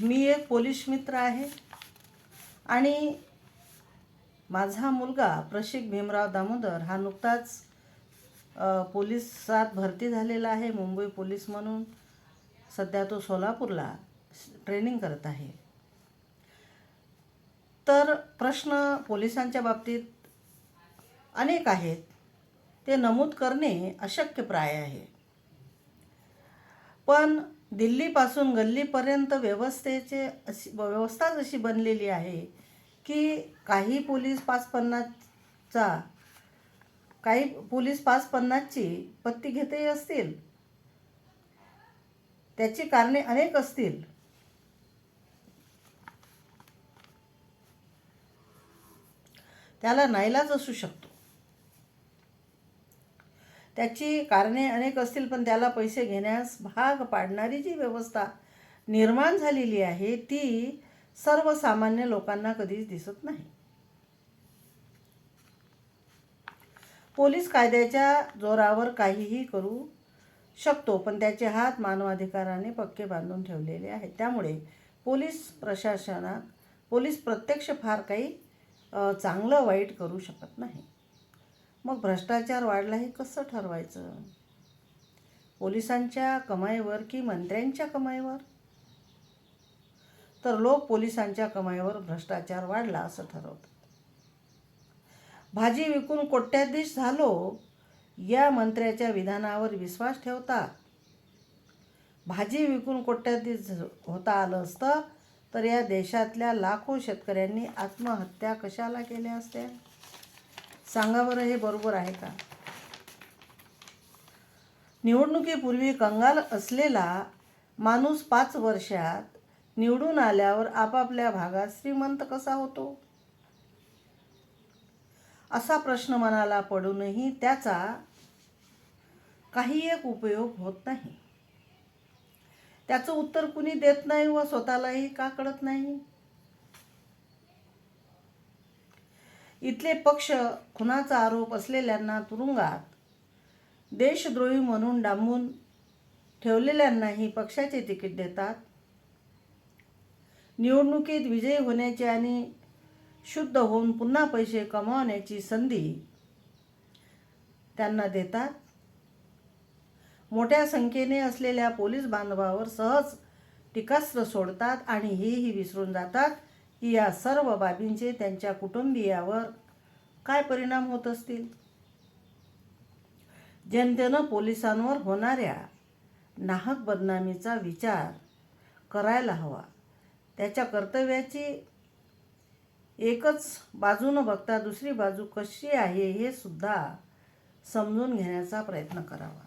मी एक पोलीस मित्र आहे आणि माझा मुलगा प्रशिक भीमराव दामोदर हा नुकताच पोलिसात भरती झालेला आहे, मुंबई पोलीस म्हणून. सध्या तो सोलापूरला ट्रेनिंग करत आहे. तर प्रश्न पोलिसांच्या बाबतीत अनेक आहेत, ते नमूद करणे अशक्यप्राय आहे. पण दिल्लीपासून गल्लीपर्यंत व्यवस्थाच अशी बनलेली आहे की काही पोलीस 5-50ची पत्ती घेतही असतील. त्याची कारणे अनेक असतील. त्याला नाईलाज असू शकतो. त्याची कारणे अनेक असतील, पण त्याला पैसे घेण्यास भाग पाडणारी जी व्यवस्था निर्माण झालेली आहे ती सर्वसामान्य लोकांना कधीच दिसत नाही. पोलीस कायद्याच्या जोरावर काहीही करू शकतो, पण त्याचे हात मानवाधिकाराने पक्के बांधून ठेवलेले आहेत. त्यामुळे पोलीस प्रत्यक्ष फार काही चांगलं वाईट करू शकत नाही. मग भ्रष्टाचार वाढला हे कसं ठरवायचं? पोलिसांच्या कमाईवर की मंत्र्यांच्या कमाईवर? तर लोक पोलिसांच्या कमाईवर भ्रष्टाचार वाढला असं ठरवतात. भाजी विकून कोट्याधीश झालो या मंत्र्याच्या विधानावर विश्वास ठेवतात. भाजी विकून कोट्याधीश होता आलं असतं तर या देशातल्या लाखो शेतकऱ्यांनी आत्महत्या कशाला केल्या असत्या? सांगा बरं, हे बरोबर आहे का? निवडणुकीपूर्वी कंगाल असलेला माणूस 5 वर्षात निवडून आल्यावर आपापल्या भागात श्रीमंत कसा होतो? असा प्रश्न मनाला पडूनही त्याचा काही एक उपयोग होत नाही. त्याचं उत्तर कुणी देत नाही व स्वतःलाही का कळत नाही. इथले पक्ष खुनाचा आरोप असलेल्यांना तुरुंगात, देशद्रोही म्हणून डांबून ठेवलेल्यांनाही पक्षाचे तिकीट देतात. निवडणुकीत विजयी होण्याची आणि शुद्ध होऊन पुन्हा पैसे कमावण्याची संधी त्यांना देतात. मोठ्या संख्येने असलेल्या पोलीस बांधवावर सहज टीकास्त्र सोडतात आणि हेही विसरून जातात की या सर्व बाबींचे त्यांच्या कुटुंबियावर काय परिणाम होत असतील. जनतेनं पोलिसांवर होणाऱ्या नाहक बदनामीचा विचार करायला हवा. त्याच्या कर्तव्याची एकच बाजू न बघता दुसरी बाजू कशी आहे हे सुद्धा समजून घेण्याचा प्रयत्न करावा.